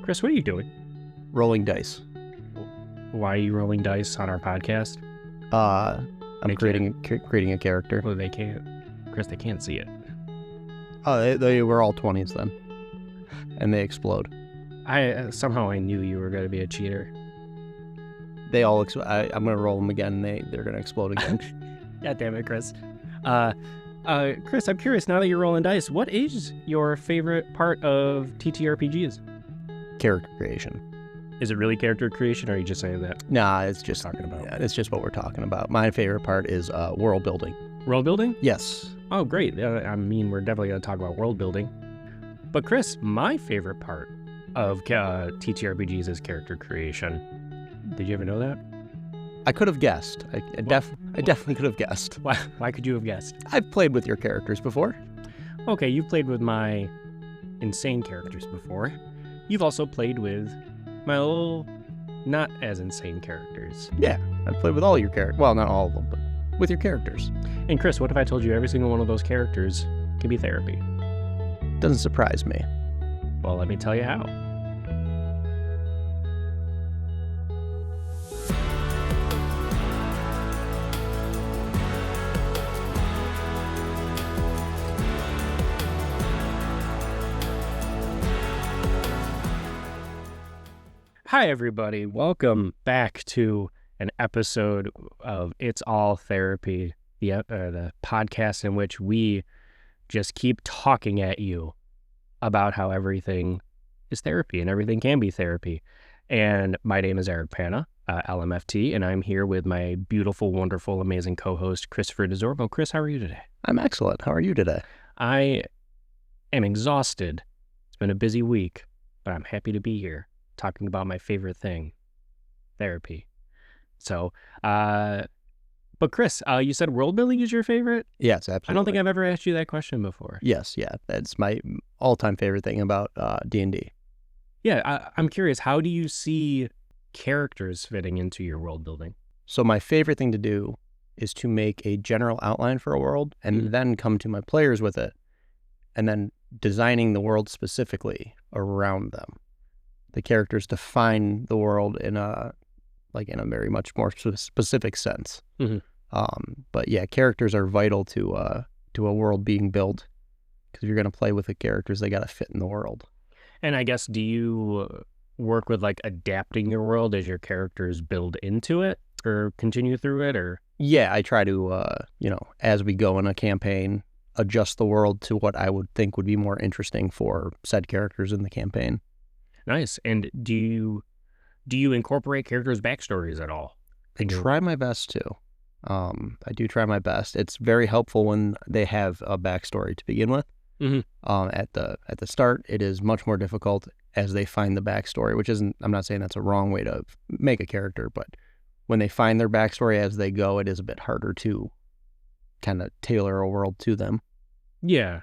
Chris, what are you doing? Rolling dice. Why are you rolling dice on our podcast? I'm creating a character. Well, they can't. Chris, they can't see it. Oh, they were all 20s then. And they explode. Somehow I knew you were going to be a cheater. They all I'm going to roll them again. They're going to explode again. God damn it, Chris. Chris, I'm curious, now that you're rolling dice, what is your favorite part of TTRPGs? Character creation. Is it really character creation, or are you just saying that? Nah, it's just talking about. Yeah, it's just what we're talking about. My favorite part is world building. World building? Yes. Oh, great. I mean, we're definitely going to talk about world building. But Chris, my favorite part of TTRPGs is character creation. Did you ever know that? I could have guessed. I definitely could have guessed. Why could you have guessed? I've played with your characters before. Okay, you've played with my insane characters before. You've also played with my little, not as insane characters. Yeah, I've played with all your characters. Well, not all of them, but with your characters. And Chris, what if I told you every single one of those characters can be therapy? Doesn't surprise me. Well, let me tell you how. Hi, everybody. Welcome back to an episode of It's All Therapy, the podcast in which we just keep talking at you about how everything is therapy and everything can be therapy. And my name is Eric Panna, LMFT, and I'm here with my beautiful, wonderful, amazing co-host, Christopher DeZorbo. Chris, how are you today? I'm excellent. How are you today? I am exhausted. It's been a busy week, but I'm happy to be here talking about my favorite thing, therapy. So, but Chris, you said world building is your favorite? Yes, absolutely. I don't think I've ever asked you that question before. Yes, yeah. That's my all-time favorite thing about D&D. Yeah, I'm curious, how do you see characters fitting into your world building? So my favorite thing to do is to make a general outline for a world and then come to my players with it and then designing the world specifically around them. The characters define the world in a very much more specific sense. Mm-hmm. But yeah, characters are vital to a world being built, because if you're going to play with the characters, they got to fit in the world. And I guess, do you work with like adapting your world as your characters build into it or continue through it, or? Yeah, I try to, as we go in a campaign, adjust the world to what I would think would be more interesting for said characters in the campaign. Nice. And do you incorporate characters' backstories at all? I try my best to. I do try my best. It's very helpful when they have a backstory to begin with. Mm-hmm. At the start, it is much more difficult as they find the backstory, which isn't, I'm not saying that's a wrong way to make a character, but when they find their backstory as they go, it is a bit harder to kind of tailor a world to them. Yeah.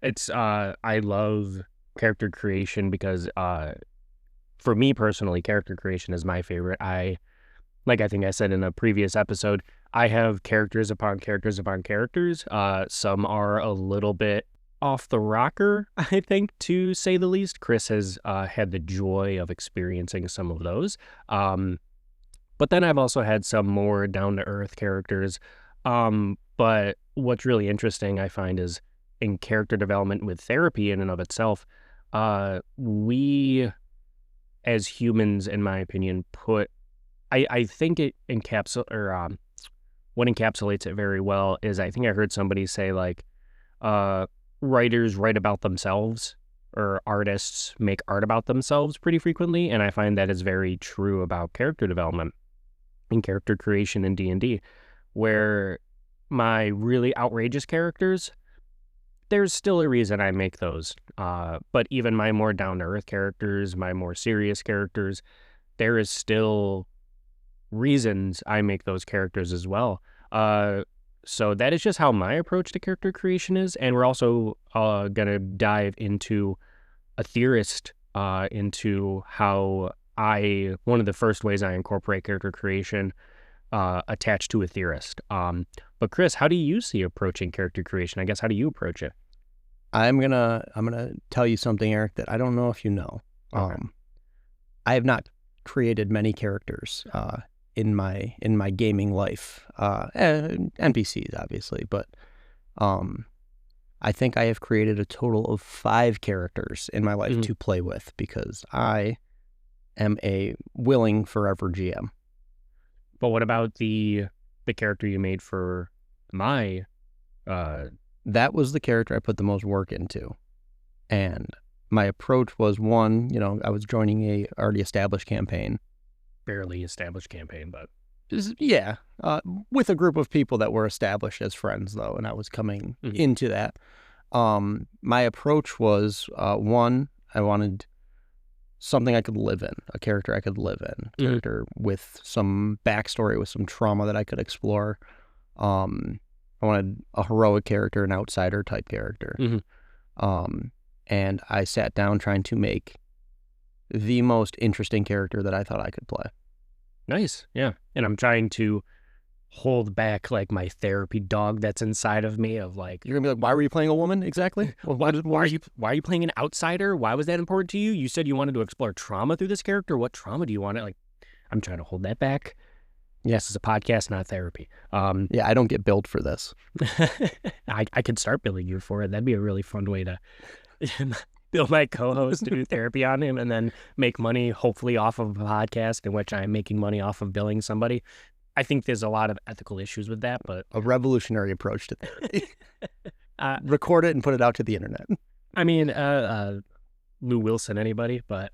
It's, I love character creation because, for me personally, character creation is my favorite. I think I said in a previous episode, I have characters upon characters upon characters. Some are a little bit off the rocker, I think, to say the least. Chris has had the joy of experiencing some of those. But then I've also had some more down-to-earth characters. But what's really interesting, I find, is in character development with therapy in and of itself, we, as humans, in my opinion, I think it what encapsulates it very well is, I think I heard somebody say, like, writers write about themselves, or artists make art about themselves pretty frequently, and I find that is very true about character development and character creation in D&D, where my really outrageous characters, there's still a reason I make those. But even my more down-to-earth characters, my more serious characters, there is still reasons I make those characters as well. So that is just how my approach to character creation is. And we're also going to dive into a theorist, into how one of the first ways I incorporate character creation attached to a theorist. But Chris, how do you see approaching character creation? I guess, how do you approach it? I'm gonna tell you something, Eric, that I don't know if you know. Okay. I have not created many characters in my gaming life, NPCs obviously, but I think I have created a total of 5 characters in my life to play with because I am a willing forever GM. But what about the character you made for my? That was the character I put the most work into, and my approach was one. I was joining a already established campaign, Barely established campaign, but with a group of people that were established as friends though, and I was coming into that. My approach was one, I wanted something I could live in, a character I could live in, a character with some backstory, with some trauma that I could explore. I wanted a heroic character, an outsider type character. And I sat down trying to make the most interesting character that I thought I could play. Nice, yeah. And I'm trying to hold back like my therapy dog that's inside of me of like, you're gonna be like, why were you playing a woman exactly? Well, why are you playing an outsider? Why was that important to you? You said you wanted to explore trauma through this character. What trauma do you want to like? I'm trying to hold that back. Yes, it's a podcast, not therapy. Yeah, I don't get billed for this. I could start billing you for it. That'd be a really fun way to bill my co-host to do therapy on him and then make money, hopefully off of a podcast in which I'm making money off of billing somebody. I think there's a lot of ethical issues with that, but a revolutionary approach to therapy. Record it and put it out to the internet. I mean, Lou Wilson, anybody? But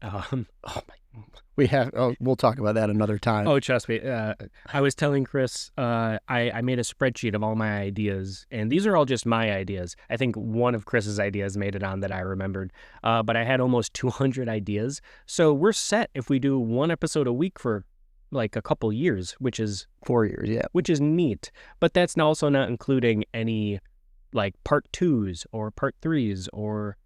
we'll talk about that another time. Oh, trust me. I was telling Chris, I made a spreadsheet of all my ideas, and these are all just my ideas. I think one of Chris's ideas made it on that I remembered, but I had almost 200 ideas. So we're set if we do one episode a week for like a couple years, which is 4 years, yeah. Which is neat, but that's also not including any like part 2s or part 3s or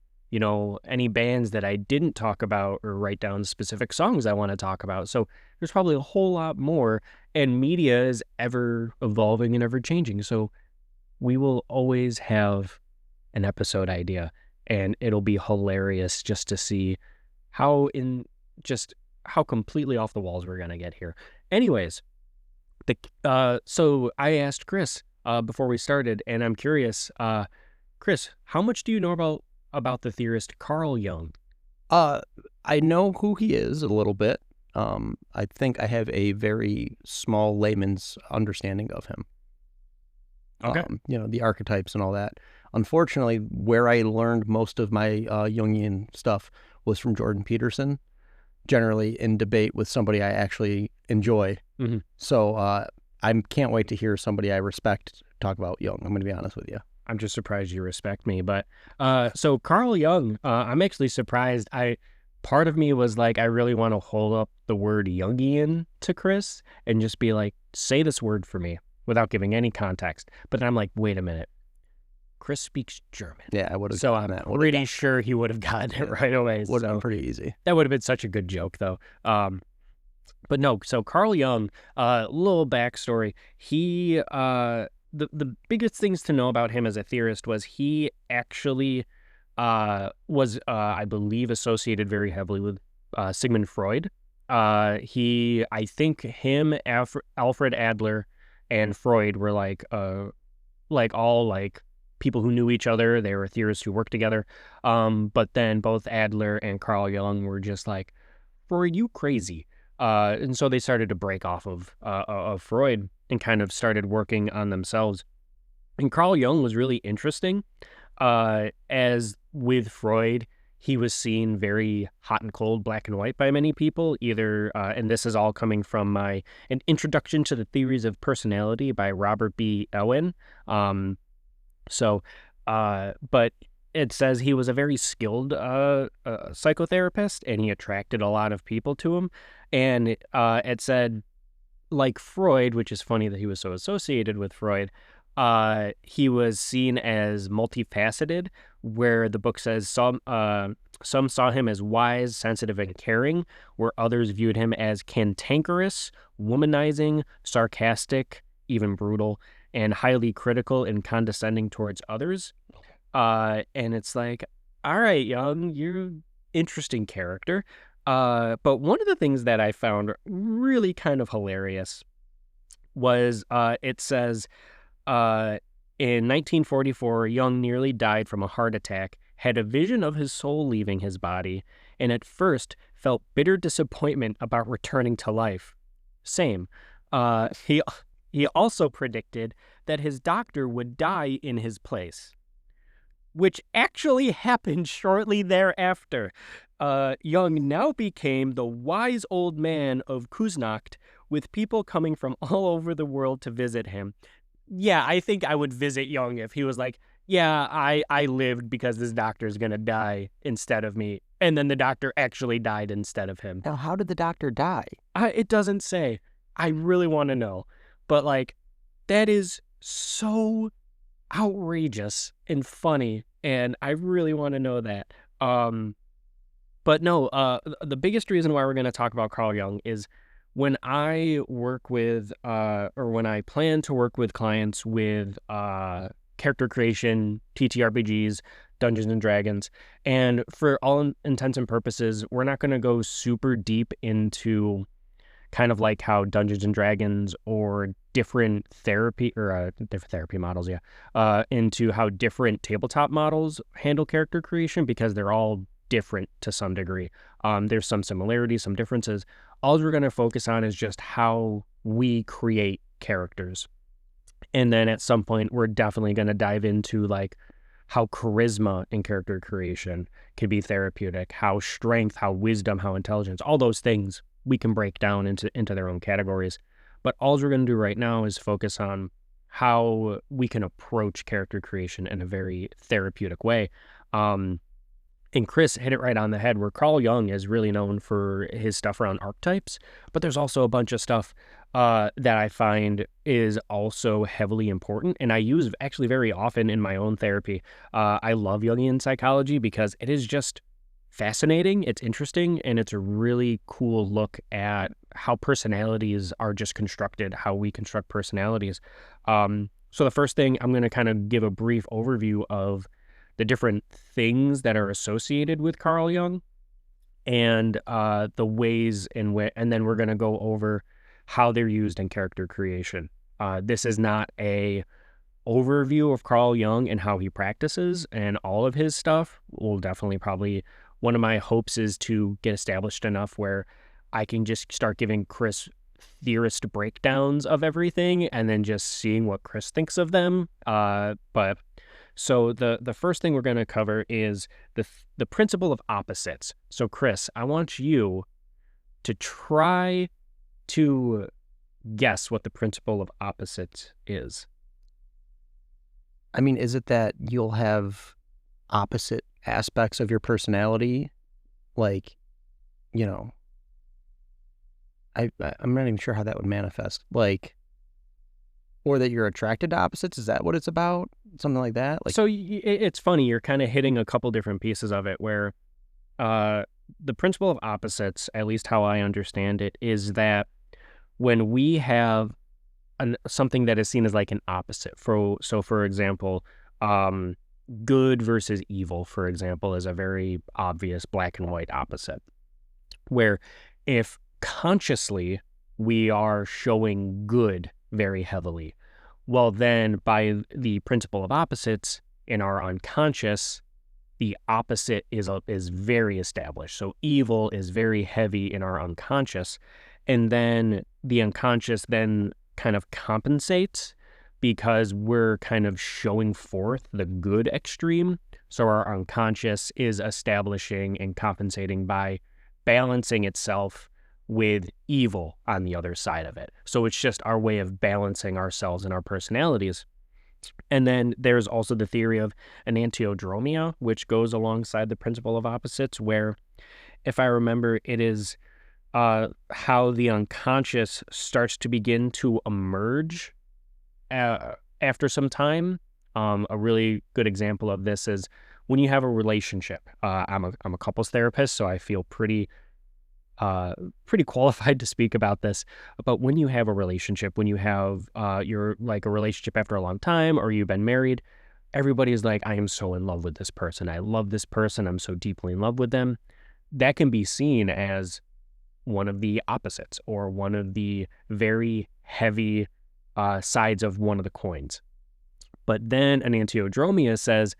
any bands that I didn't talk about or write down specific songs I want to talk about. So there's probably a whole lot more, and media is ever evolving and ever changing. So we will always have an episode idea, and it'll be hilarious just to see how completely off the walls we're going to get here. Anyways, so I asked Chris before we started, and I'm curious, Chris, how much do you know about the theorist Carl Jung? I know who he is a little bit. I think I have a very small layman's understanding of him. Okay. The archetypes and all that. Unfortunately, where I learned most of my Jungian stuff was from Jordan Peterson, generally in debate with somebody I actually enjoy. So I can't wait to hear somebody I respect talk about Jung. I'm going to be honest with you. I'm just surprised you respect me. But so Carl Jung, I'm actually surprised. Part of me was like, I really want to hold up the word Jungian to Chris and just be like, say this word for me without giving any context. But then I'm like, wait a minute. Chris speaks German. Yeah, I would have. So I'm pretty sure he would have gotten it right away. Would have been pretty easy. That would have been such a good joke, though. But no, so Carl Jung, little backstory. He, the biggest things to know about him as a theorist was he actually was, I believe, associated very heavily with Sigmund Freud. I think him, Alfred Adler, and Freud were like all people who knew each other. They were theorists who worked together. But then both Adler and Carl Jung were just like, Freud, you crazy. And so they started to break off of Freud and kind of started working on themselves. And Carl Jung was really interesting. As with Freud, he was seen very hot and cold, black and white by many people, either, and this is all coming from an Introduction to the Theories of Personality by Robert B. Owen. But it says he was a very skilled psychotherapist, and he attracted a lot of people to him. And it said, like Freud, which is funny that he was so associated with Freud, he was seen as multifaceted, where the book says some saw him as wise, sensitive, and caring, where others viewed him as cantankerous, womanizing, sarcastic, even brutal, and highly critical and condescending towards others. And it's like, all right, Jung, you're an interesting character. But one of the things that I found really kind of hilarious was it says in 1944, Jung nearly died from a heart attack, had a vision of his soul leaving his body, and at first felt bitter disappointment about returning to life. Same. He also predicted that his doctor would die in his place, which actually happened shortly thereafter. Jung now became the wise old man of Kuznacht, with people coming from all over the world to visit him. Yeah, I think I would visit Jung if he was like, yeah, I lived because this doctor's gonna die instead of me. And then the doctor actually died instead of him. Now, how did the doctor die? It doesn't say. I really want to know. But, like, that is so outrageous and funny, and I really want to know that. But no, the biggest reason why we're going to talk about Carl Jung is when I work with, or when I plan to work with clients with character creation, TTRPGs, Dungeons and Dragons, and for all intents and purposes, we're not going to go super deep into kind of like how Dungeons and Dragons or different therapy models, into how different tabletop models handle character creation, because they're all different to some degree. There's some similarities, some differences. All we're going to focus on is just how we create characters. And then at some point, we're definitely going to dive into like how charisma in character creation can be therapeutic, how strength, how wisdom, how intelligence, all those things we can break down into their own categories. But all we're going to do right now is focus on how we can approach character creation in a very therapeutic way. And Chris hit it right on the head, where Carl Jung is really known for his stuff around archetypes, but there's also a bunch of stuff that I find is also heavily important, and I use actually very often in my own therapy. I love Jungian psychology because it is just fascinating, it's interesting, and it's a really cool look at how personalities are just constructed, how we construct personalities. So the first thing, I'm going to kind of give a brief overview of the different things that are associated with Carl Jung and the ways in which, and then we're going to go over how they're used in character creation. This is not a overview of Carl Jung and how he practices and all of his stuff. Will definitely probably, one of my hopes is to get established enough where I can just start giving Chris theorist breakdowns of everything and then just seeing what Chris thinks of them. But so the first thing we're going to cover is the principle of opposites. So Chris, I want you to try to guess what the principle of opposites is. I mean, is it that you'll have opposite aspects of your personality? Like, you know, I'm not even sure how that would manifest. Like, or that you're attracted to opposites? Is that what it's about? Something like that? Like, So it's funny, you're kind of hitting a couple different pieces of it where the principle of opposites, at least how I understand it, is that when we have something that is seen as like an opposite, for example, good versus evil, for example, is a very obvious black and white opposite, where if consciously we are showing good very heavily, well then by the principle of opposites in our unconscious, the opposite is very established. So evil is very heavy in our unconscious, and then the unconscious then kind of compensates because we're kind of showing forth the good extreme. So our unconscious is establishing and compensating by balancing itself with evil on the other side of it. So it's just our way of balancing ourselves and our personalities. And then there's also the theory of enantiodromia, which goes alongside the principle of opposites, where, if I remember, it is how the unconscious starts to begin to emerge after some time. A really good example of this is when you have a relationship. I'm a couples therapist, so I feel pretty qualified to speak about this. But when you have a relationship, when you have you're like a relationship after a long time, or you've been married, everybody is like, I am so in love with this person. I love this person. I'm so deeply in love with them. that can be seen as one of the opposites or one of the very heavy sides of one of the coins. But then enantiodromia says,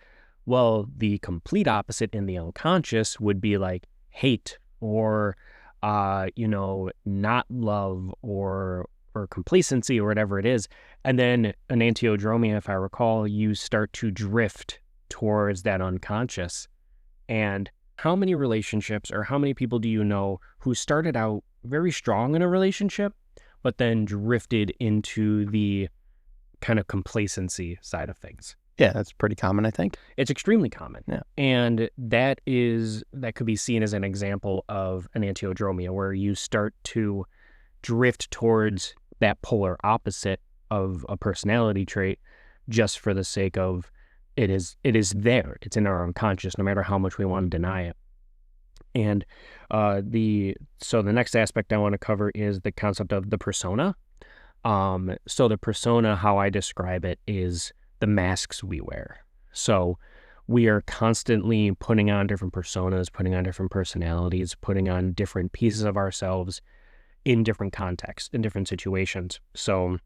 well, the complete opposite in the unconscious would be like hate or, not love or complacency or whatever it is. And then enantiodromia, if I recall, you start to drift towards that unconscious. And how many relationships or how many people do you know who started out very strong in a relationship, but then drifted into the kind of complacency side of things? Yeah, that's pretty common, I think. It's extremely common. Yeah. And that could be seen as an example of enantiodromia, where you start to drift towards that polar opposite of a personality trait just for the sake of it is there. It's in our unconscious, no matter how much we want to deny it. And the next aspect I want to cover is the concept of the persona. So the persona, how I describe it, is the masks we wear. So we are constantly putting on different personas, putting on different personalities, putting on different pieces of ourselves in different contexts, in different situations. So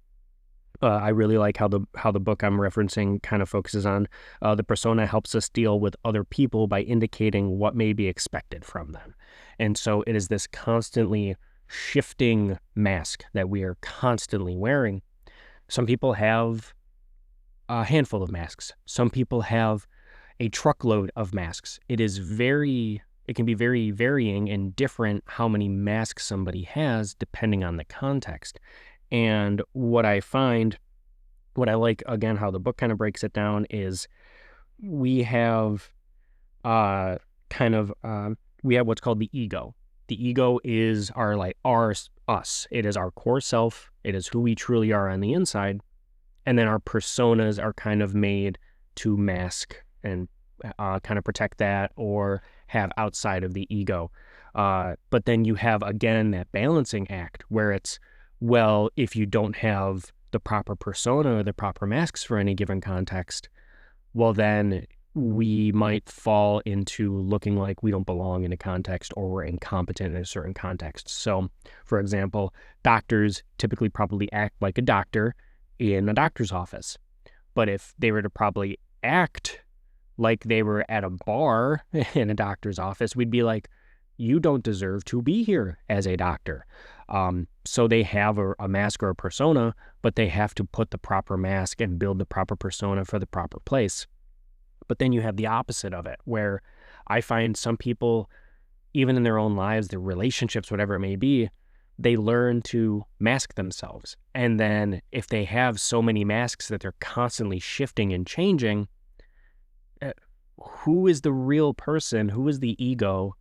I really like how the book I'm referencing kind of focuses on the persona helps us deal with other people by indicating what may be expected from them. And so it is this constantly shifting mask that we are constantly wearing. Some people have a handful of masks. Some people have a truckload of masks. It can be very varying and different how many masks somebody has depending on the context. And what I like, again, how the book kind of breaks it down is we have we have what's called the ego. The ego is us. It is our core self. It is who we truly are on the inside. And then our personas are kind of made to mask and kind of protect that or have outside of the ego. But then you have, again, that balancing act where it's, well, if you don't have the proper persona or the proper masks for any given context, well, then we might fall into looking like we don't belong in a context or we're incompetent in a certain context. So, for example, doctors typically probably act like a doctor in a doctor's office. But if they were to probably act like they were at a bar in a doctor's office, we'd be like, you don't deserve to be here as a doctor. So they have a mask or a persona, but they have to put the proper mask and build the proper persona for the proper place. But then you have the opposite of it, where I find some people, even in their own lives, their relationships, whatever it may be, they learn to mask themselves. And then if they have so many masks that they're constantly shifting and changing, who is the real person? Who is the ego?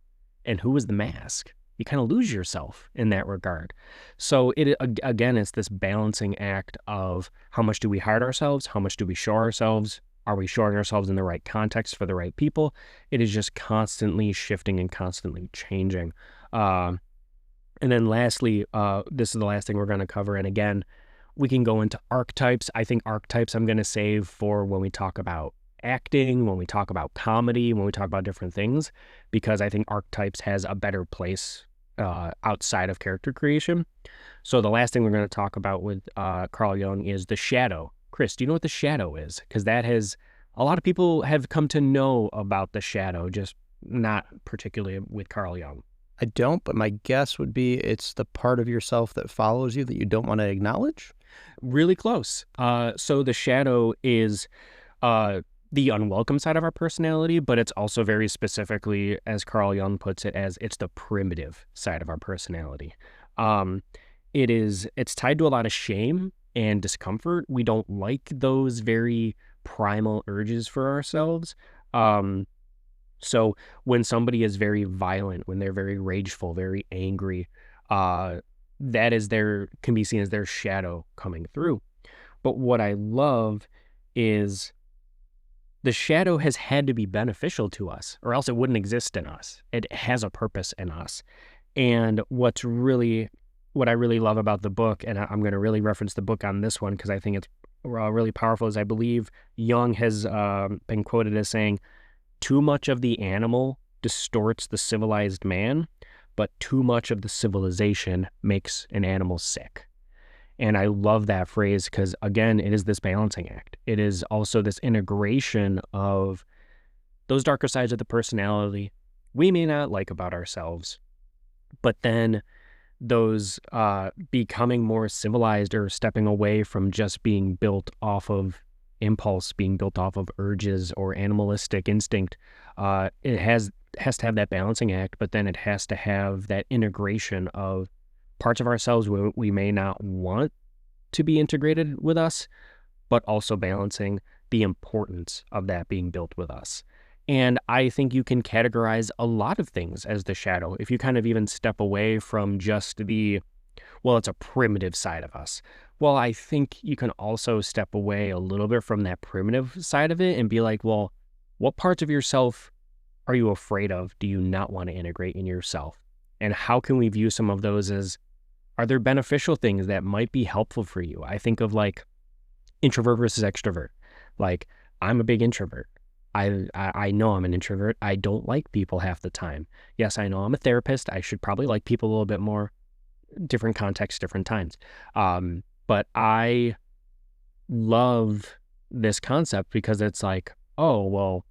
And who is the mask? You kind of lose yourself in that regard. So again, it's this balancing act of how much do we hide ourselves? How much do we show ourselves? Are we showing ourselves in the right context for the right people? It is just constantly shifting and constantly changing. And then lastly, this is the last thing we're going to cover. And again, we can go into archetypes. I think archetypes I'm going to save for when we talk about acting, when we talk about comedy, when we talk about different things, because I think archetypes has a better place outside of character creation. So the last thing we're going to talk about with Carl Jung is the shadow. Chris, do you know what the shadow is? Because a lot of people have come to know about the shadow, just not particularly with Carl Jung. I don't, but my guess would be it's the part of yourself that follows you that you don't want to acknowledge. Really close. So the shadow is the unwelcome side of our personality, but it's also very specifically, as Carl Jung puts it, as it's the primitive side of our personality. It's tied to a lot of shame and discomfort. We don't like those very primal urges for ourselves. So when somebody is very violent, when they're very rageful, very angry, that can be seen as their shadow coming through. But what I love is the shadow has had to be beneficial to us, or else it wouldn't exist in us. It has a purpose in us. And what I really love about the book, and I'm going to really reference the book on this one because I think it's really powerful, is I believe Jung has been quoted as saying, too much of the animal distorts the civilized man, but too much of the civilization makes an animal sick. And I love that phrase because, again, it is this balancing act. It is also this integration of those darker sides of the personality we may not like about ourselves, but then those becoming more civilized or stepping away from just being built off of impulse, being built off of urges or animalistic instinct. It has to have that balancing act, but then it has to have that integration of parts of ourselves we may not want to be integrated with us, but also balancing the importance of that being built with us. And I think you can categorize a lot of things as the shadow. If you kind of even step away from just it's a primitive side of us. Well, I think you can also step away a little bit from that primitive side of it and be like, well, what parts of yourself are you afraid of? Do you not want to integrate in yourself? And how can we view some of those as, are there beneficial things that might be helpful for you? I think of like introvert versus extrovert. Like, I'm a big introvert. I know I'm an introvert. I don't like people half the time. Yes, I know I'm a therapist. I should probably like people a little bit more. Different contexts, different times. But I love this concept because it's like, oh, well,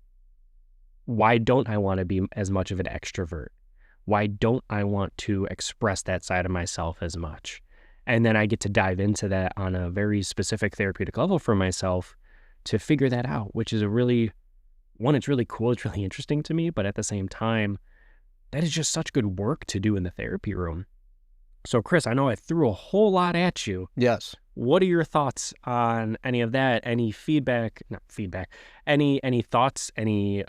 why don't I want to be as much of an extrovert? Why don't I want to express that side of myself as much? And then I get to dive into that on a very specific therapeutic level for myself to figure that out, which is it's really cool. It's really interesting to me, but at the same time, that is just such good work to do in the therapy room. So, Chris, I know I threw a whole lot at you. Yes. What are your thoughts on any of that? Any feedback? Not feedback. Any thoughts? Any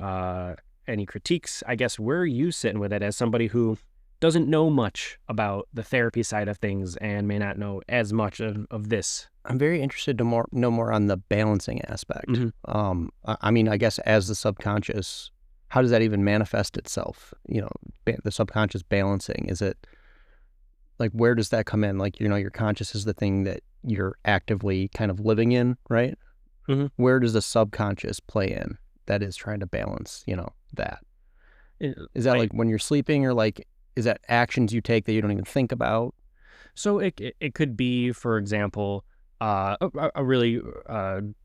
critiques? I guess, where are you sitting with it as somebody who doesn't know much about the therapy side of things and may not know as much of this? I'm very interested to know more on the balancing aspect. Mm-hmm. I mean, I guess as the subconscious, how does that even manifest itself? You know, the subconscious balancing, is it like, where does that come in? Like, you know, your conscious is the thing that you're actively kind of living in, right? Mm-hmm. Where does the subconscious play in that is trying to balance, you know, that? Is that like when you're sleeping, or like, is that actions you take that you don't even think about? So it could be, for example, a really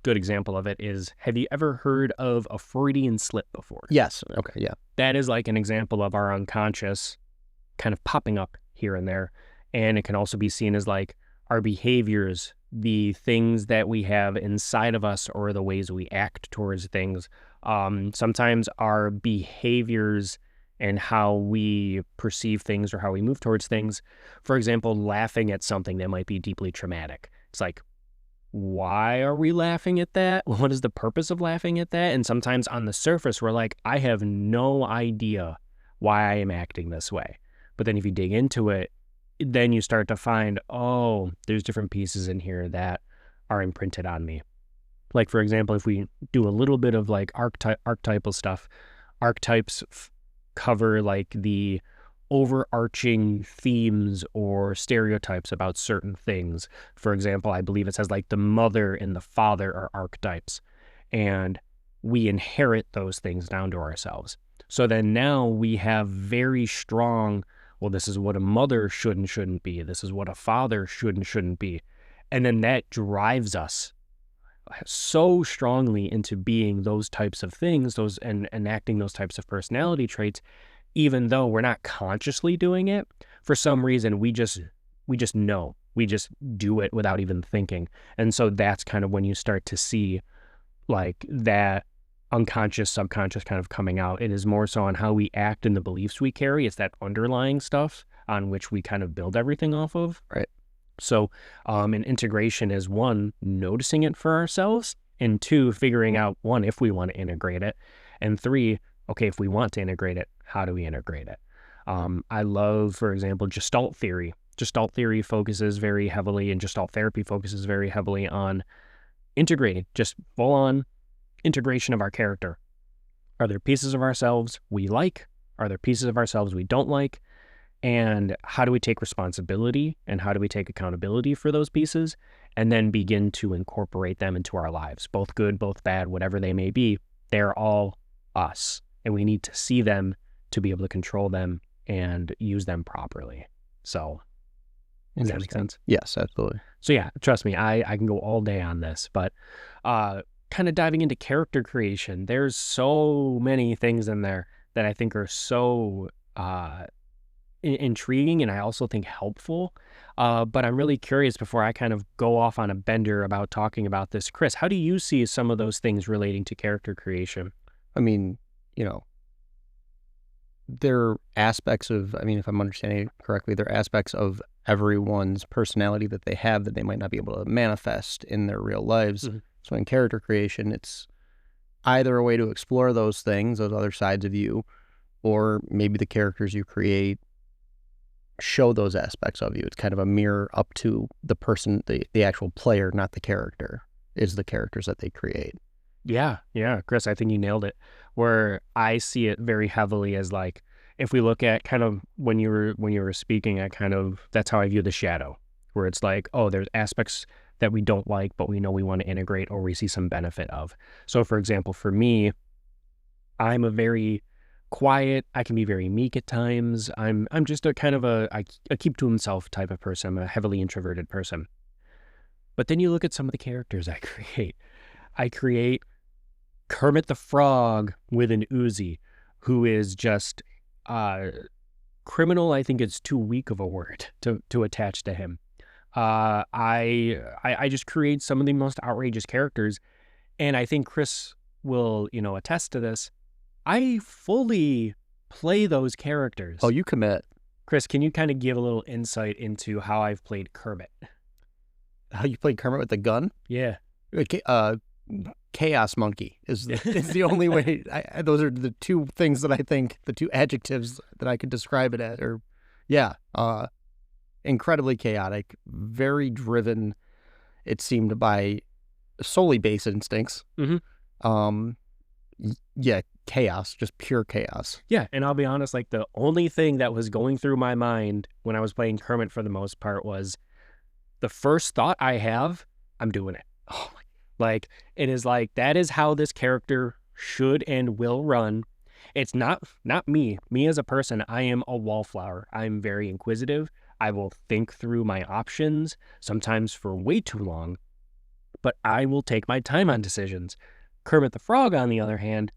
good example of it is, have you ever heard of a Freudian slip before? Yes. Okay. Yeah. That is like an example of our unconscious kind of popping up here and there. And it can also be seen as like our behaviors, the things that we have inside of us, or the ways we act towards things. Sometimes our behaviors and how we perceive things or how we move towards things. For example, laughing at something that might be deeply traumatic. It's like, why are we laughing at that? What is the purpose of laughing at that? And sometimes on the surface, we're like, I have no idea why I am acting this way. But then if you dig into it, then you start to find, oh, there's different pieces in here that are imprinted on me. Like, for example, if we do a little bit of like archetypal stuff, archetypes cover like the overarching themes or stereotypes about certain things. For example, I believe it says like the mother and the father are archetypes, and we inherit those things down to ourselves. So then now we have very strong, well, this is what a mother should and shouldn't be. This is what a father should and shouldn't be. And then that drives us so strongly into being those types of things, and enacting those types of personality traits, even though we're not consciously doing it. For some reason, we just know. We just do it without even thinking. And so that's kind of when you start to see like that unconscious, subconscious kind of coming out. It is more so on how we act and the beliefs we carry. It's that underlying stuff on which we kind of build everything off of. Right. So an integration is, one, noticing it for ourselves, and two, figuring out, one, if we want to integrate it, and three, okay, if we want to integrate it, how do we integrate it? I love, for example, Gestalt theory. Gestalt theory focuses very heavily, and Gestalt therapy focuses very heavily on integrating, just full-on integration of our character. Are there pieces of ourselves we like? Are there pieces of ourselves we don't like? And how do we take responsibility and how do we take accountability for those pieces, and then begin to incorporate them into our lives, both good, both bad, whatever they may be. They're all us, and we need to see them to be able to control them and use them properly. So does that make sense? Yes, absolutely. So yeah, trust me, I can go all day on this, but kind of diving into character creation, there's so many things in there that I think are so intriguing and I also think helpful. But I'm really curious before I kind of go off on a bender about talking about this. Chris, how do you see some of those things relating to character creation? I mean, there are aspects of, if I'm understanding it correctly, there are aspects of everyone's personality that they have that they might not be able to manifest in their real lives. Mm-hmm. So in character creation, it's either a way to explore those things, those other sides of you, or maybe the characters you create show those aspects of you. It's kind of a mirror up to the person, the actual player, not the character, is the characters that they create. Yeah, Chris, I think you nailed it. Where I see it very heavily as like, if we look at kind of when you were speaking, that's how I view the shadow, where it's like, oh, there's aspects that we don't like, but we know we want to integrate or we see some benefit of. So for example, for me, I'm a very quiet, I can be very meek at times. I'm just a kind of a keep to himself type of person. I'm a heavily introverted person. But then you look at some of the characters I create. I create Kermit the Frog with an Uzi, who is just criminal. I think it's too weak of a word to attach to him. I just create some of the most outrageous characters, and I think Chris will attest to this. I fully play those characters. Oh, you commit. Chris, can you kind of give a little insight into how I've played Kermit? How you played Kermit with the gun? Yeah. Chaos monkey is the only way. Those are the two things that I think, the two adjectives that I could describe it as. Incredibly chaotic, very driven. It seemed by solely base instincts. Mm-hmm. Chaos, just pure chaos. Yeah, and I'll be honest, like the only thing that was going through my mind when I was playing Kermit for the most part was the first thought I have, I'm doing it. Oh my. Like, it is like, that is how this character should and will run. It's not me. Me as a person, I am a wallflower. I'm very inquisitive. I will think through my options, sometimes for way too long, but I will take my time on decisions. Kermit the Frog, on the other hand,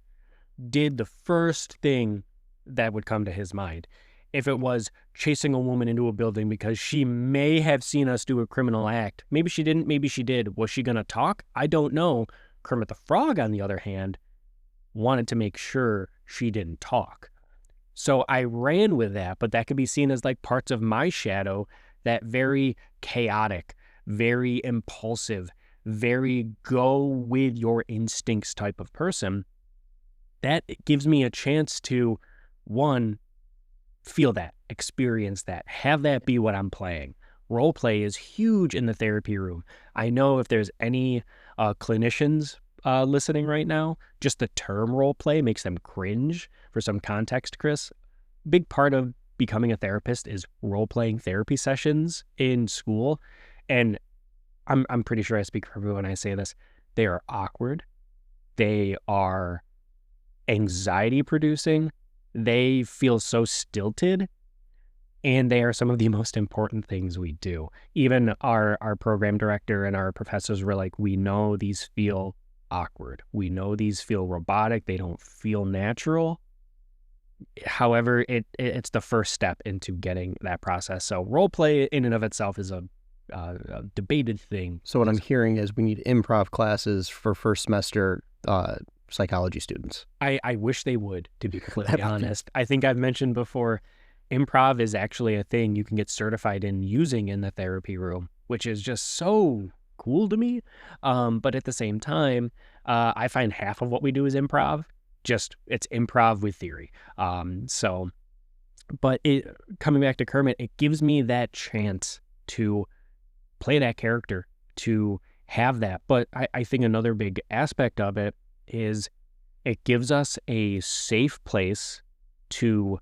did the first thing that would come to his mind. If it was chasing a woman into a building because she may have seen us do a criminal act. Maybe she didn't, maybe she did. Was she going to talk? I don't know. Kermit the Frog, on the other hand, wanted to make sure she didn't talk. So I ran with that, but that could be seen as like parts of my shadow, that very chaotic, very impulsive, very go with your instincts type of person. That gives me a chance to, one, feel that, experience that, have that be what I'm playing. Role play is huge in the therapy room. I know if there's any clinicians listening right now, just the term role play makes them cringe. For some context, Chris, big part of becoming a therapist is role playing therapy sessions in school. And I'm pretty sure I speak for everyone when I say this. They are awkward. They are anxiety producing. They feel so stilted, and they are some of the most important things we do. Even our program director and our professors were like, we know these feel awkward. We know these feel robotic. They don't feel natural. However, it's the first step into getting that process. So role play in and of itself is a debated thing. So what I'm hearing is we need improv classes for first semester psychology students. I wish they would, to be completely honest. I think I've mentioned before, improv is actually a thing you can get certified in using in the therapy room, which is just so cool to me. But at the same time, I find half of what we do is improv. Just it's improv with theory. But coming back to Kermit, it gives me that chance to play that character, to have that. But I think another big aspect of it is it gives us a safe place to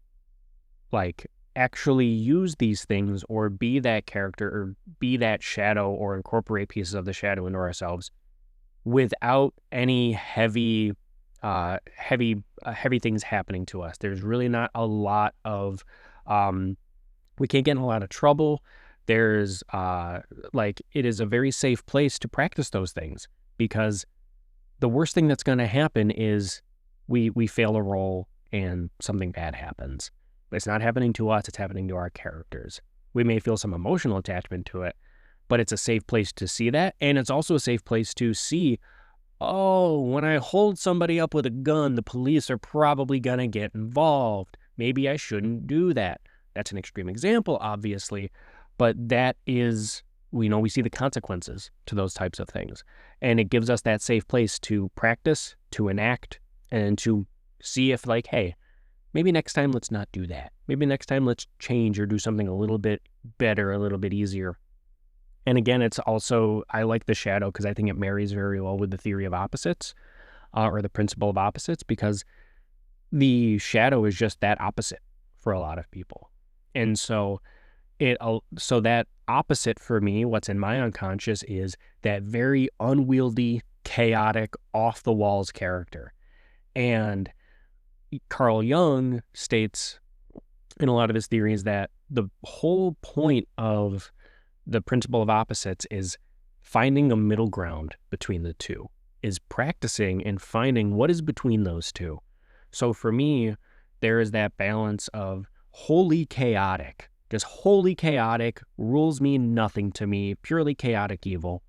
like actually use these things or be that character or be that shadow or incorporate pieces of the shadow into ourselves without any heavy heavy things happening to us. There's really not a lot of we can't get in a lot of trouble. There's it is a very safe place to practice those things, because the worst thing that's going to happen is we fail a roll and something bad happens. It's not happening to us, it's happening to our characters. We may feel some emotional attachment to it, but it's a safe place to see that. And it's also a safe place to see, oh, when I hold somebody up with a gun, the police are probably going to get involved. Maybe I shouldn't do that. That's an extreme example, obviously, but that is, we see the consequences to those types of things. And it gives us that safe place to practice, to enact, and to see if, like, hey, maybe next time let's not do that. Maybe next time let's change or do something a little bit better, a little bit easier. And again, it's also, I like the shadow because I think it marries very well with the theory of opposites, or the principle of opposites, because the shadow is just that opposite for a lot of people. And so that opposite for me, what's in my unconscious, is that very unwieldy, chaotic, off-the-walls character. And Carl Jung states in a lot of his theories that the whole point of the principle of opposites is finding a middle ground between the two, is practicing and finding what is between those two. So for me, there is that balance of wholly chaotic, just wholly chaotic, rules mean nothing to me, purely chaotic evil.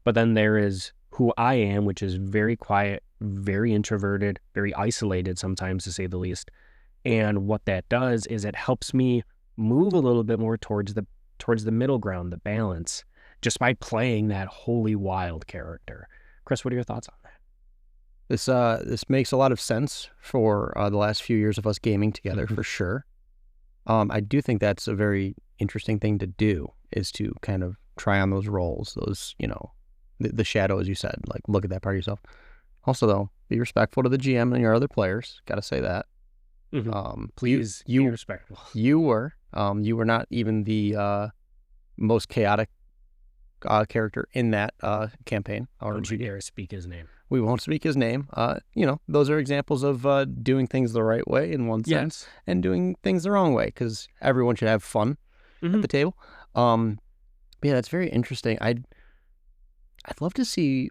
But then there is who I am, which is very quiet, very introverted, very isolated sometimes, to say the least. And what that does is it helps me move a little bit more towards the middle ground, the balance, just by playing that wholly wild character. Chris, what are your thoughts on that? This makes a lot of sense for the last few years of us gaming together, for sure. I do think that's a very interesting thing to do, is to kind of try on those roles, those, the shadow, as you said, like look at that part of yourself. Also, though, be respectful to the GM and your other players. Got to say that. Please be respectful. You were not even the most chaotic character in that campaign. Don't you dare speak his name. We won't speak his name. Those are examples of doing things the right way in one sense, and doing things the wrong way, because everyone should have fun at the table. Yeah, that's very interesting. I'd love to see,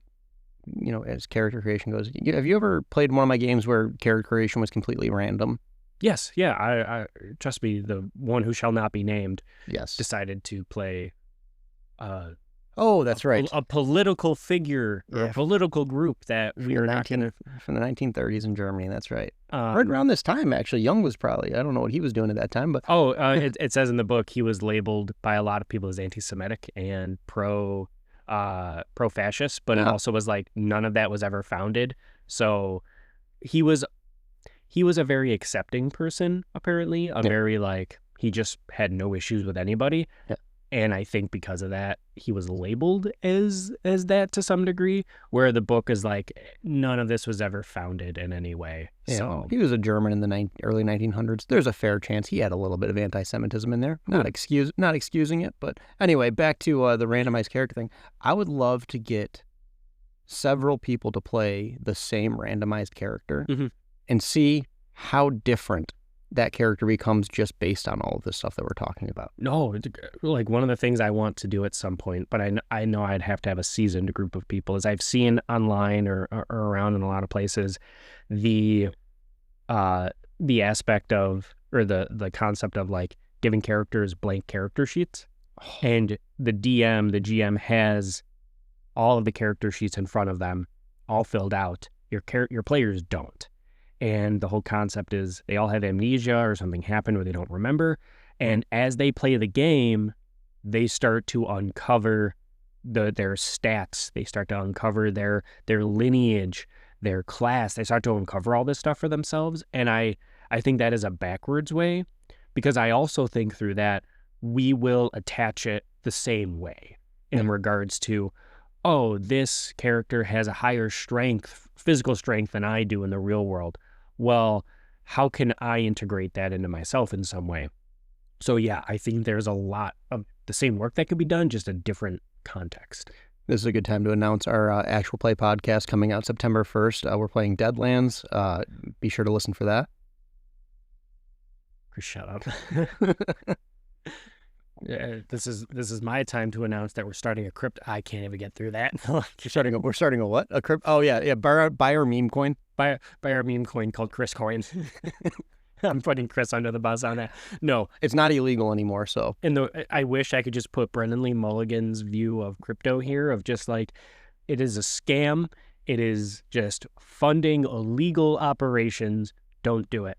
as character creation goes. Have you ever played one of my games where character creation was completely random? Yes, yeah. I trust me, the one who shall not be named. Yes. Decided to play. Oh, that's right. A political figure, or a political group that we are not going to, from the 1930s in Germany. That's right. Right around this time, actually, Jung was probably, I don't know what he was doing at that time, but it says in the book he was labeled by a lot of people as anti-Semitic and pro-fascist, but it also was like none of that was ever founded. So he was a very accepting person, apparently. Very he just had no issues with anybody. Yeah. And I think because of that, he was labeled as that to some degree, where the book is like, none of this was ever founded in any way. Yeah, so he was a German in the early 1900s. There's a fair chance he had a little bit of anti-Semitism in there. Not excusing it, but anyway, back to the randomized character thing. I would love to get several people to play the same randomized character and see how different that character becomes just based on all of this stuff that we're talking about. No, like one of the things I want to do at some point, but I know I'd have to have a seasoned group of people, is I've seen online or around in a lot of places the aspect of, or the concept of like giving characters blank character sheets, and the GM has all of the character sheets in front of them, all filled out. Your players don't. And the whole concept is they all have amnesia, or something happened where they don't remember. And as they play the game, they start to uncover their stats. They start to uncover their lineage, their class. They start to uncover all this stuff for themselves. And I think that is a backwards way, because I also think through that we will attach it the same way in regards to, oh, this character has a higher physical strength than I do in the real world. Well, how can I integrate that into myself in some way? So yeah, I think there's a lot of the same work that could be done, just a different context. This is a good time to announce our actual play podcast coming out September 1st. We're playing Deadlands. Be sure to listen for that. Shut up. Yeah, this is my time to announce that we're starting a crypto. I can't even get through that. We're starting a what? A crypto? Oh yeah. Buy our meme coin. Buy our meme coin called Chris Coin. I'm putting Chris under the bus on that. No, it's not illegal anymore. So, I wish I could just put Brendan Lee Mulligan's view of crypto here, of just like, it is a scam. It is just funding illegal operations. Don't do it.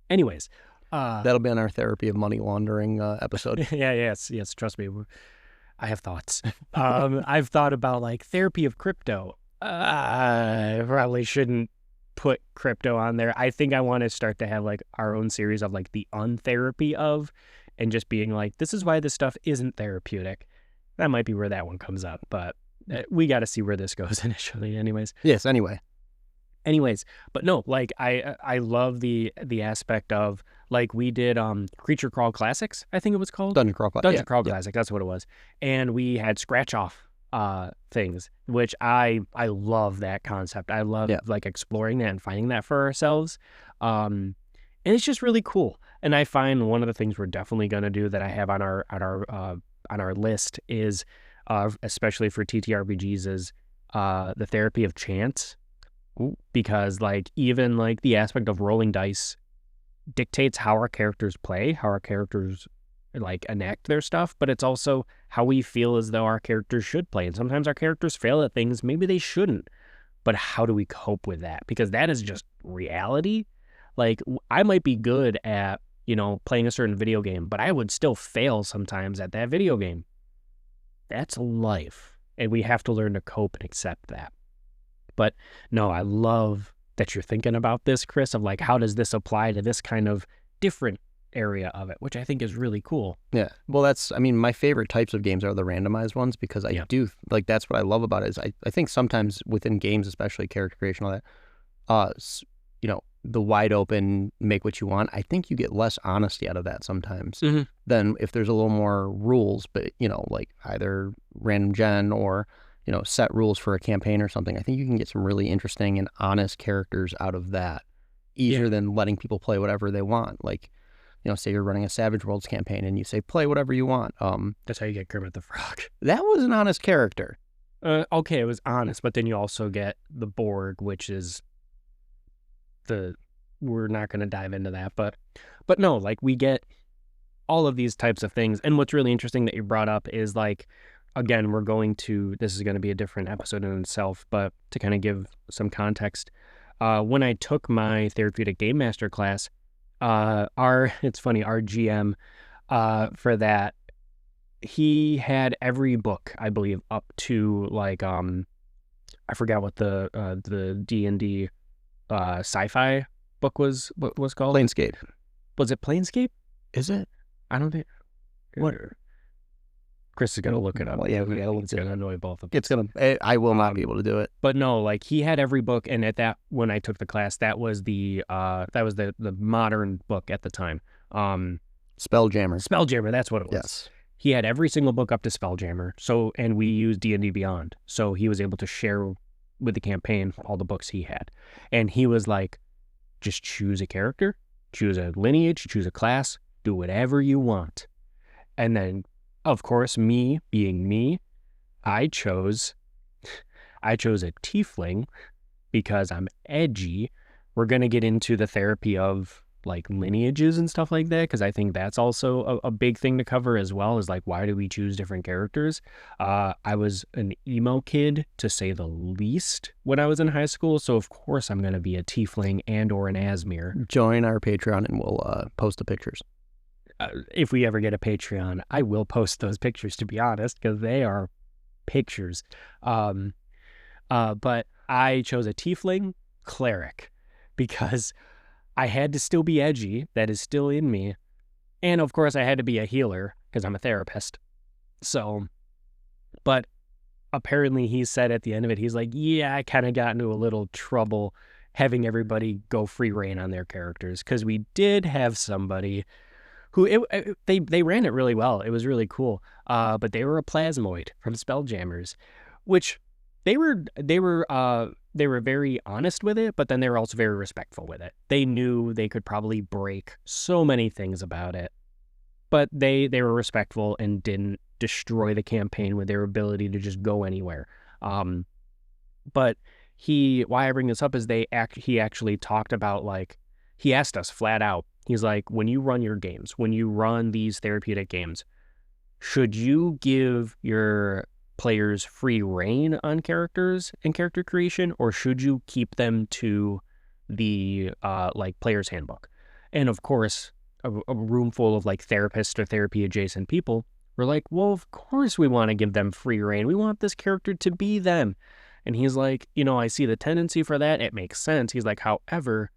Anyways. That'll be on our therapy of money laundering episode. Yes. Trust me. I have thoughts. I've thought about like therapy of crypto. I probably shouldn't put crypto on there. I think I want to start to have like our own series of like the untherapy of, and just being like, this is why this stuff isn't therapeutic. That might be where that one comes up, but we got to see where this goes initially anyways. Yes, Anyways, but no, like I love the aspect of, like, we did Creature Crawl Classics, I think it was called. Dungeon Crawl Classic, that's what it was. And we had scratch off things, which I love that concept. I love like exploring that and finding that for ourselves. And it's just really cool. And I find one of the things we're definitely going to do that I have on our list is, especially for TTRPGs, is the therapy of chance. Because like even like the aspect of rolling dice dictates how our characters play, how our characters like enact their stuff, but it's also how we feel as though our characters should play. And sometimes our characters fail at things maybe they shouldn't, but how do we cope with that? Because that is just reality. Like, I might be good at, playing a certain video game, but I would still fail sometimes at that video game. That's life, and we have to learn to cope and accept that. But no, I love that you're thinking about this, Chris, of like, how does this apply to this kind of different area of it, which I think is really cool. Yeah. Well, my favorite types of games are the randomized ones, because I do, like, that's what I love about it, is I think sometimes within games, especially character creation, all that, the wide open, make what you want, I think you get less honesty out of that sometimes than if there's a little more rules, but, like either random gen or set rules for a campaign or something. I think you can get some really interesting and honest characters out of that, easier than letting people play whatever they want. Like, say you're running a Savage Worlds campaign and you say, play whatever you want. That's how you get Kermit the Frog. That was an honest character. Okay, it was honest, but then you also get the Borg, which is we're not going to dive into that, but no, like, we get all of these types of things. And what's really interesting that you brought up is, like, again, this is going to be a different episode in itself, but to kind of give some context, when I took my therapeutic game master class, it's funny, our GM, for that, he had every book, I believe, up to like, I forgot what the D&D, sci-fi book was called. Planescape. Was it Planescape? Is it? I don't think. What? Chris is going to look it up. Well, yeah, it's going to annoy both of us. I will not be able to do it. But no, like, he had every book, and when I took the class, that was the modern book at the time. Spelljammer, that's what it was. Yes. He had every single book up to Spelljammer. So, and we used D&D Beyond. So he was able to share with the campaign all the books he had. And he was like, just choose a character, choose a lineage, choose a class, do whatever you want. And then, of course, me being me, I chose a tiefling because I'm edgy. We're going to get into the therapy of like lineages and stuff like that, because I think that's also a big thing to cover as well, is like, why do we choose different characters? I was an emo kid, to say the least, when I was in high school, so of course I'm going to be a tiefling and or an Asmir. Join our Patreon and we'll post the pictures. If we ever get a Patreon, I will post those pictures, to be honest, because they are pictures. But I chose a tiefling cleric because I had to still be edgy. That is still in me. And of course I had to be a healer because I'm a therapist. So, but apparently he said at the end of it, he's like, yeah, I kind of got into a little trouble having everybody go free reign on their characters, because we did have somebody they ran it really well. It was really cool. But they were a plasmoid from Spelljammers, which they were very honest with it, but then they were also very respectful with it. They knew they could probably break so many things about it, but they were respectful and didn't destroy the campaign with their ability to just go anywhere. But why I bring this up is he actually talked about, like, he asked us flat out. He's like, when you run your games, when you run these therapeutic games, should you give your players free reign on characters and character creation, or should you keep them to the like player's handbook? And of course, a room full of like therapists or therapy adjacent people were like, well, of course we want to give them free reign. We want this character to be them. And he's like, I see the tendency for that. It makes sense. He's like, however,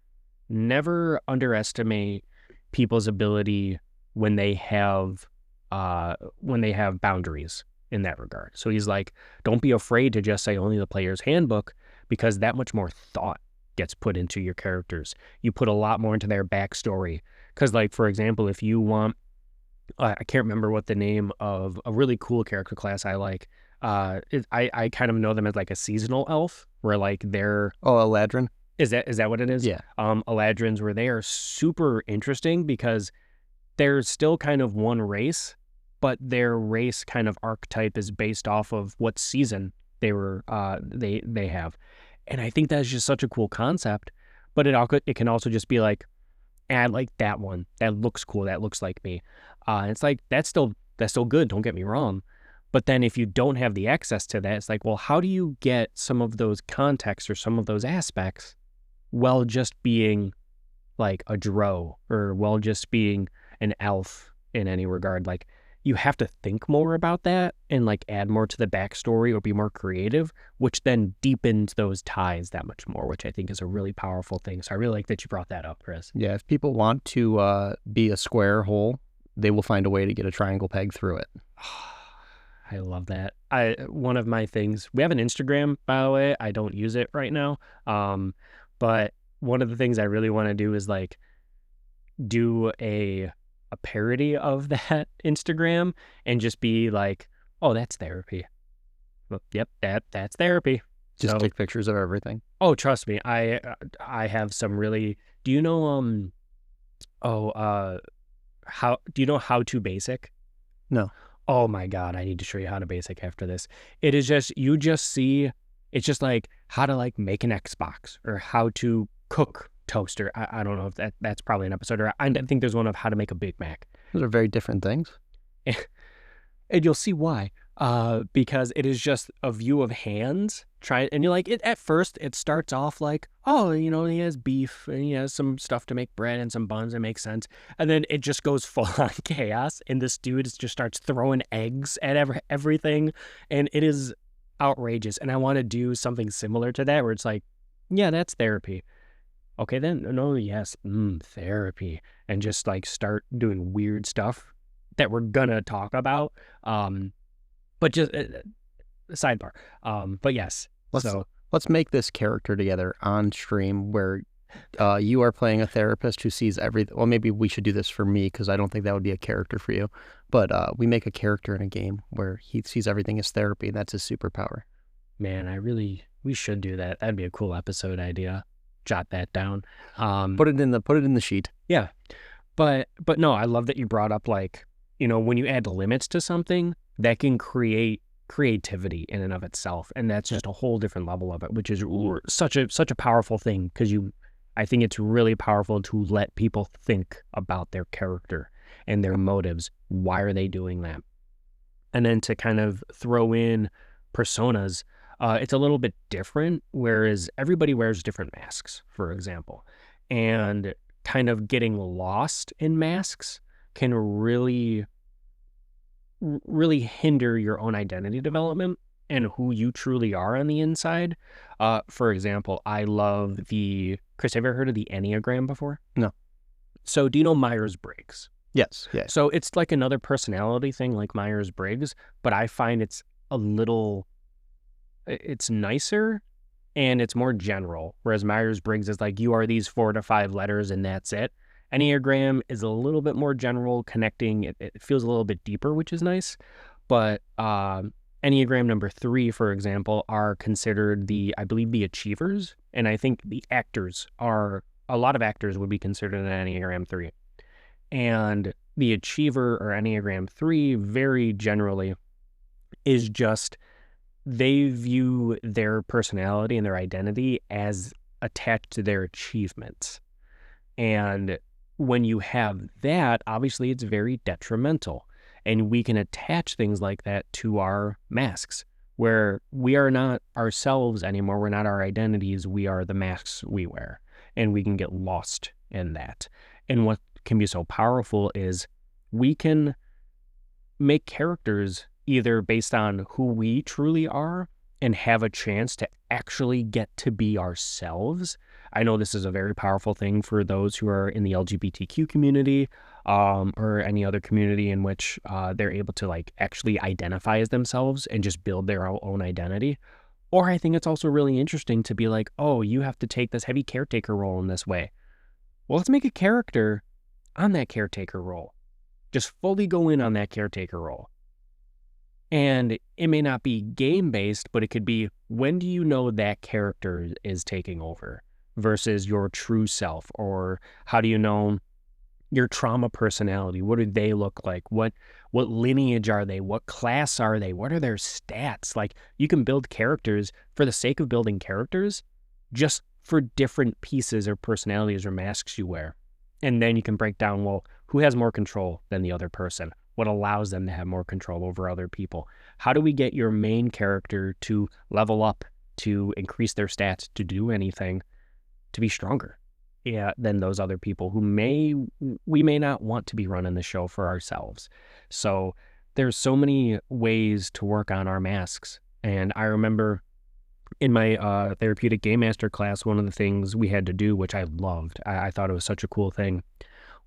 never underestimate people's ability when they have boundaries in that regard. So he's like, don't be afraid to just say only the player's handbook, because that much more thought gets put into your characters. You put a lot more into their backstory. Because, like, for example, if you want, I can't remember what the name of a really cool character class I like. I kind of know them as like a seasonal elf, where like they're Eladrin. Is that what it is? Yeah. Eladrins, where they are super interesting because they're still kind of one race, but their race kind of archetype is based off of what season they have. And I think that's just such a cool concept. But it can also just be like, I like that one. That looks cool. That looks like me. It's like that's still good. Don't get me wrong. But then if you don't have the access to that, it's like, well, how do you get some of those contexts or some of those aspects while just being like a drow, or while just being an elf in any regard? Like, you have to think more about that and like add more to the backstory or be more creative, which then deepens those ties that much more, which I think is a really powerful thing. So I really like that you brought that up, Chris. Yeah, if people want to be a square hole, they will find a way to get a triangle peg through it. I love that. One of my things, we have an Instagram, by the way. I don't use it right now. But one of the things I really want to do is like do a parody of that Instagram and just be like, oh, that's therapy. Well, yep, that's therapy. Just take pictures of everything. Oh, trust me. I have some really, do you know How to Basic? No. Oh my God, I need to show you How to Basic after this. It is just, it's just like how to like make an Xbox, or how to cook toaster. I don't know if that's probably an episode, or I think there's one of how to make a Big Mac. Those are very different things. And you'll see why. Because it is just a view of hands. And you're like, at first it starts off like, oh, he has beef and he has some stuff to make bread and some buns. It makes sense. And then it just goes full on chaos. And this dude just starts throwing eggs at everything. And it is outrageous. And I want to do something similar to that, where it's like, yeah, that's therapy. Okay, then, no, yes, therapy. And just like start doing weird stuff that we're gonna talk about. But just sidebar. But yes. Let's make this character together on stream, where you are playing a therapist who sees everything. Well, maybe we should do this for me, because I don't think that would be a character for you. But we make a character in a game where he sees everything as therapy, and that's his superpower. Man, we should do that. That'd be a cool episode idea. Jot that down. Put it in the sheet. Yeah. But no, I love that you brought up, like, when you add limits to something, that can create creativity in and of itself. And that's just a whole different level of it, which is such a powerful thing, because I think it's really powerful to let people think about their character and their motives. Why are they doing that? And then to kind of throw in personas, it's a little bit different, whereas everybody wears different masks, for example. And kind of getting lost in masks can really hinder your own identity development and who you truly are on the inside. For example, I love Chris, have you ever heard of the Enneagram before? No. So do you know Myers-Briggs? Yes. Yeah. So it's like another personality thing like Myers-Briggs, but I find it's it's nicer and it's more general. Whereas Myers-Briggs is like, you are these 4 to 5 letters and that's it. Enneagram is a little bit more general, connecting. It feels a little bit deeper, which is nice. But Enneagram number 3, for example, are considered I believe, the achievers. And I think a lot of actors would be considered an Enneagram 3. And the achiever or Enneagram 3, very generally, is just they view their personality and their identity as attached to their achievements. And when you have that, obviously it's very detrimental. And we can attach things like that to our masks, where we are not ourselves anymore. We're not our identities. We are the masks we wear. And we can get lost in that. And what can be so powerful is we can make characters either based on who we truly are and have a chance to actually get to be ourselves. I know this is a very powerful thing for those who are in the LGBTQ community, or any other community in which they're able to like actually identify as themselves and just build their own identity. Or I think it's also really interesting to be like, oh, you have to take this heavy caretaker role in this way. Well, let's make a character on that caretaker role. Just fully go in on that caretaker role. And it may not be game-based, but it could be, when do you know that character is taking over versus your true self? Or how do you know your trauma personality? What do they look like? What lineage are they? What class are they? What are their stats? Like, you can build characters for the sake of building characters, just for different pieces or personalities or masks you wear. And then you can break down, well, who has more control than the other person? What allows them to have more control over other people? How do we get your main character to level up, to increase their stats, to do anything, to be stronger than those other people who we may not want to be running the show for ourselves? So there's so many ways to work on our masks. And I remember in my therapeutic game master class, one of the things we had to do, which I loved, I thought it was such a cool thing,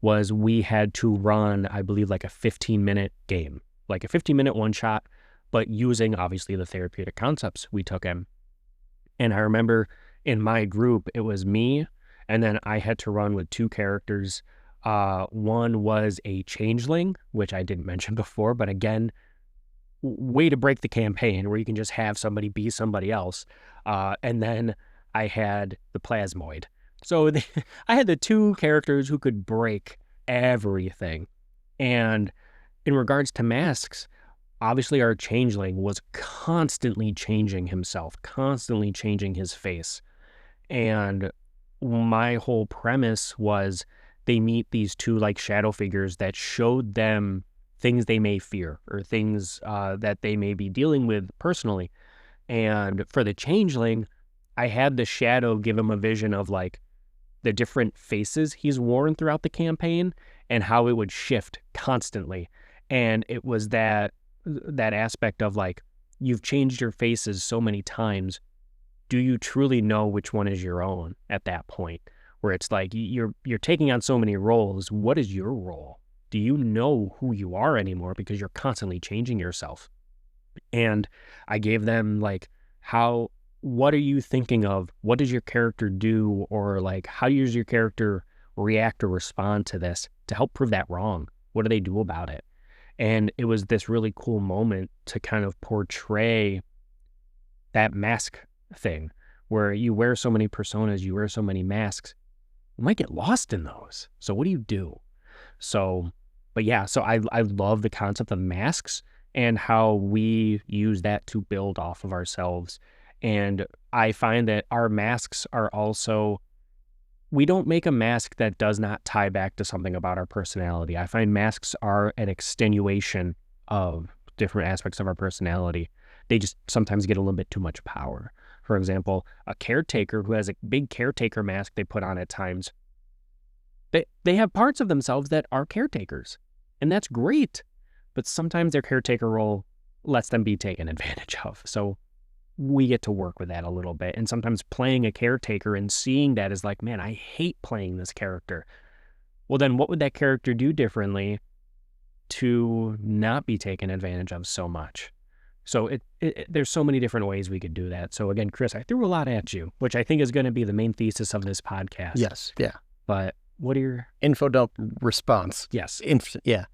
was we had to run, I believe, like a 15-minute game, like a 15-minute one-shot, but using, obviously, the therapeutic concepts we took in. And I remember in my group, it was me, and then I had to run with 2 characters. One was a changeling, which I didn't mention before, but again, way to break the campaign where you can just have somebody be somebody else. And then I had the plasmoid. So I had the 2 characters who could break everything. And in regards to masks, obviously our changeling was constantly changing himself, constantly changing his face. And my whole premise was they meet these 2 like shadow figures that showed them things they may fear or things that they may be dealing with personally. And for the changeling, I had the shadow give him a vision of like the different faces he's worn throughout the campaign and how it would shift constantly. And it was that aspect of like, you've changed your faces so many times. Do you truly know which one is your own at that point? Where it's like, you're taking on so many roles. What is your role? Do you know who you are anymore? Because you're constantly changing yourself. And I gave them like, what are you thinking of? What does your character do? Or like, how does your character react or respond to this to help prove that wrong? What do they do about it? And it was this really cool moment to kind of portray that mask thing where you wear so many personas, you wear so many masks, you might get lost in those. So what do you do? So, but yeah, so I love the concept of masks and how we use that to build off of ourselves. And I find that our masks are also, we don't make a mask that does not tie back to something about our personality. I find masks are an extenuation of different aspects of our personality. They just sometimes get a little bit too much power. For example, a caretaker who has a big caretaker mask they put on at times, they have parts of themselves that are caretakers, and that's great. But sometimes their caretaker role lets them be taken advantage of. So we get to work with that a little bit. And sometimes playing a caretaker and seeing that is like, man, I hate playing this character. Well, then what would that character do differently to not be taken advantage of so much? So there's so many different ways we could do that. So again, Chris, I threw a lot at you, which I think is going to be the main thesis of this podcast. Yes. Yeah. But what are your info dump response? yes? Yeah.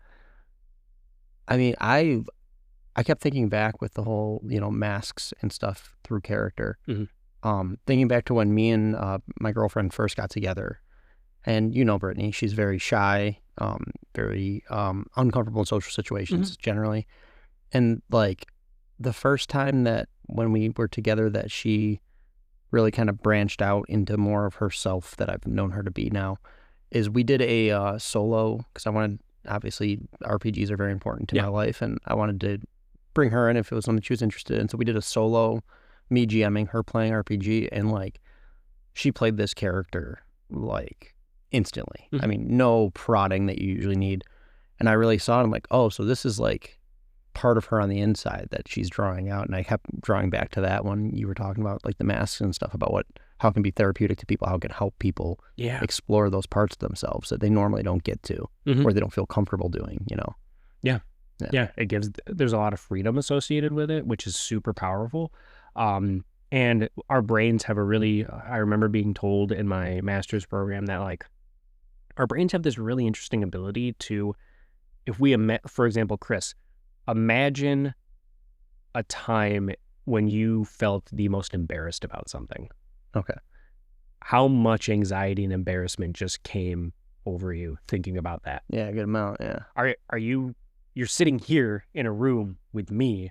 I mean, I kept thinking back with the whole, masks and stuff through character. Thinking back to when me and my girlfriend first got together, and Brittany, she's very shy, very uncomfortable in social situations generally, and like the first time that when we were together that she really kind of branched out into more of herself that I've known her to be now is we did a solo, because I wanted, obviously RPGs are very important to my life, and I wanted to bring her in if it was something she was interested in. So we did a solo, me GMing, her playing RPG, and like she played this character like instantly. I mean, no prodding that you usually need. And I really saw it. I'm like, oh, so this is like part of her on the inside that she's drawing out. And I kept drawing back to that when you were talking about like the masks and stuff, about how it can be therapeutic to people, how it can help people explore those parts of themselves that they normally don't get to, or they don't feel comfortable doing, Yeah, there's a lot of freedom associated with it, which is super powerful. And our brains have I remember being told in my master's program that like our brains have this really interesting ability to, if we, for example, Chris, imagine a time when you felt the most embarrassed about something. Okay. How much anxiety and embarrassment just came over you thinking about that? Yeah, a good amount, yeah. You're sitting here in a room with me.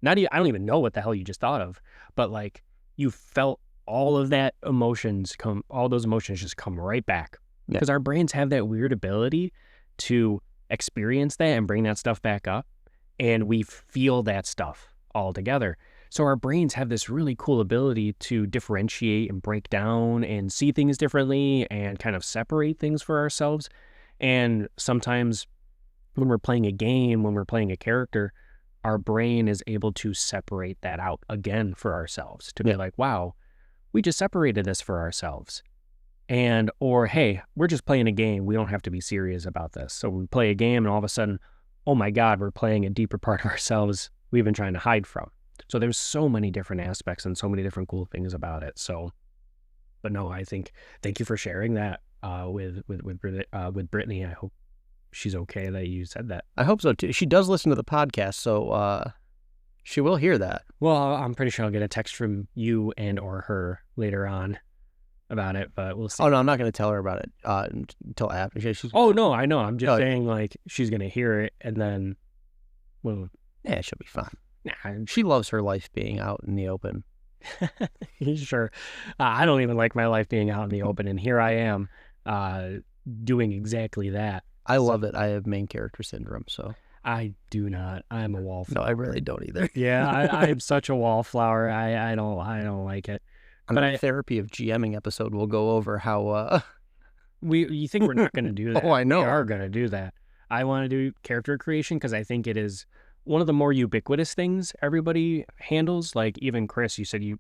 I don't even know what the hell you just thought of, but like you felt all of that all those emotions just come right back. Because our brains have that weird ability to experience that and bring that stuff back up, and we feel that stuff all together. So our brains have this really cool ability to differentiate and break down and see things differently and kind of separate things for ourselves. And sometimes when we're playing a game, when we're playing a character, our brain is able to separate that out again for ourselves, to be like, wow, we just separated this for ourselves. Or, hey, we're just playing a game. We don't have to be serious about this. So we play a game and all of a sudden, oh my God, we're playing a deeper part of ourselves we've been trying to hide from. So there's so many different aspects and so many different cool things about it. So, but no, thank you for sharing that with Brittany. I hope she's okay that you said that. I hope so too. She does listen to the podcast, so she will hear that. Well, I'm pretty sure I'll get a text from you and or her later on about it, but we'll see. Oh no, I'm not going to tell her about it until after. Oh no, I know. I'm just saying like she's going to hear it and then, well, yeah, she'll be fine. Nah, she loves her life being out in the open. Sure. I don't even like my life being out in the open, and here I am doing exactly that. I love it. I have main character syndrome, so. I do not. I'm a wallflower. No, I really don't either. Yeah, I'm such a wallflower. I don't like it. But a therapy of GMing episode, we'll go over how you think we're not going to do that. Oh, I know. We are going to do that. I want to do character creation because I think it is one of the more ubiquitous things everybody handles. Like even Chris, you said you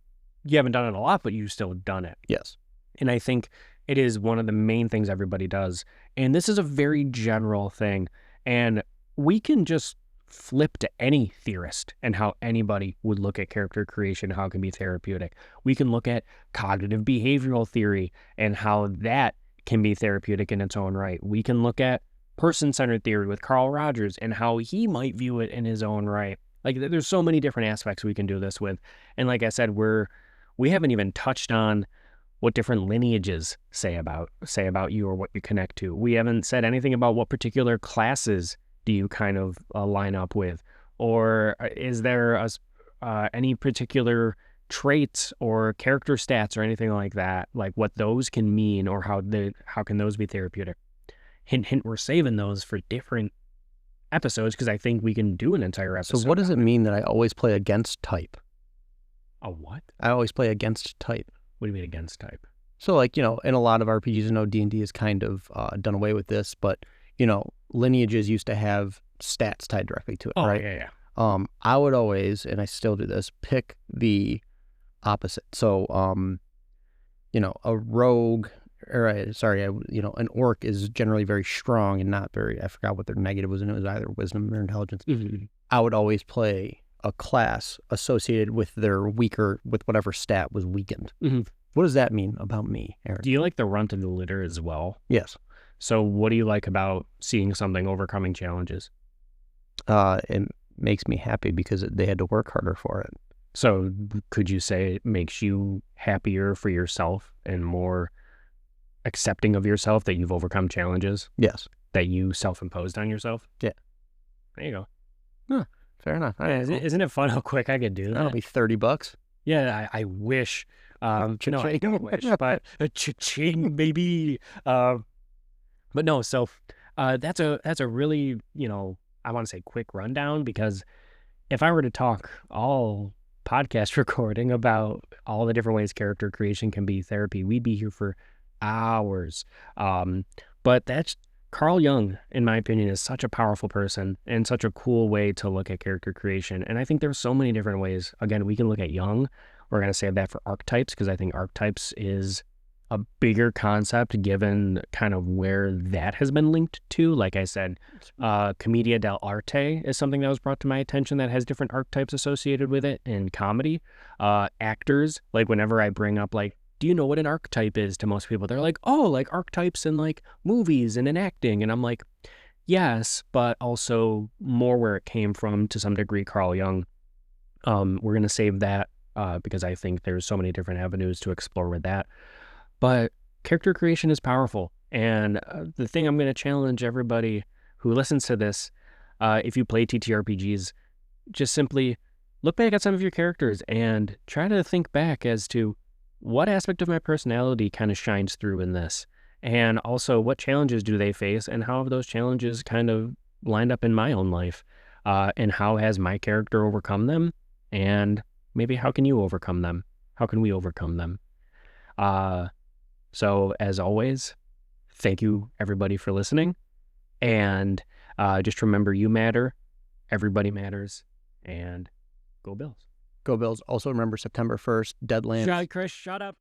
haven't done it a lot, but you've still done it. Yes. And I think it is one of the main things everybody does. And this is a very general thing. And we can just flip to any theorist and how anybody would look at character creation, how it can be therapeutic. We can look at cognitive behavioral theory and how that can be therapeutic in its own right. We can look at person-centered theory with Carl Rogers and how he might view it in his own right. Like there's so many different aspects we can do this with. And like I said, we haven't even touched on what different lineages say about you or what you connect to. We haven't said anything about what particular classes do you kind of line up with, or is there any particular traits or character stats or anything like that, like what those can mean or how can those be therapeutic? Hint, hint, we're saving those for different episodes because I think we can do an entire episode. So what does it mean that I always play against type? A what? I always play against type. What do you mean against type? So like, in a lot of RPGs, I know D&D has kind of done away with this, but, lineages used to have stats tied directly to it, right? Yeah. I would always, and I still do this, pick the opposite. So, a rogue, an orc is generally very strong and not very, I forgot what their negative was, and it was either wisdom or intelligence. Mm-hmm. I would always play a class associated with their with whatever stat was weakened. Mm-hmm. What does that mean about me, Eric? Do you like the runt of the litter as well? Yes. So what do you like about seeing something overcoming challenges? It makes me happy because they had to work harder for it. So could you say it makes you happier for yourself and more accepting of yourself that you've overcome challenges Yes. that you self-imposed on yourself? Yeah. There you go. Huh, fair enough. All right, cool. Isn't it fun how quick I could do that? That'll be $30. Yeah, I wish. No, I Cha-ching. don't wish, but a cha-ching, baby. But no, so that's a really, I want to say quick rundown, because if I were to talk all podcast recording about all the different ways character creation can be therapy, we'd be here for hours. But that's Carl Jung, in my opinion, is such a powerful person and such a cool way to look at character creation. And I think there's so many different ways. Again, we can look at Jung. We're going to save that for archetypes, because I think archetypes is a bigger concept given kind of where that has been linked to. Like I said, Commedia dell'arte is something that was brought to my attention that has different archetypes associated with it in comedy. Actors, like whenever I bring up, like, do you know what an archetype is to most people? They're like, oh, like archetypes in like movies and in acting. And I'm like, yes, but also more where it came from to some degree, Carl Jung. We're going to save that because I think there's so many different avenues to explore with that. But character creation is powerful. And the thing I'm going to challenge everybody who listens to this, if you play TTRPGs, just simply look back at some of your characters and try to think back as to what aspect of my personality kind of shines through in this. And also, what challenges do they face, and how have those challenges kind of lined up in my own life? And how has my character overcome them? And maybe how can you overcome them? How can we overcome them? So as always, thank you everybody for listening. And just remember, you matter, everybody matters, and go Bills. Go Bills. Also remember September 1st, Deadlands. Chris, shut up.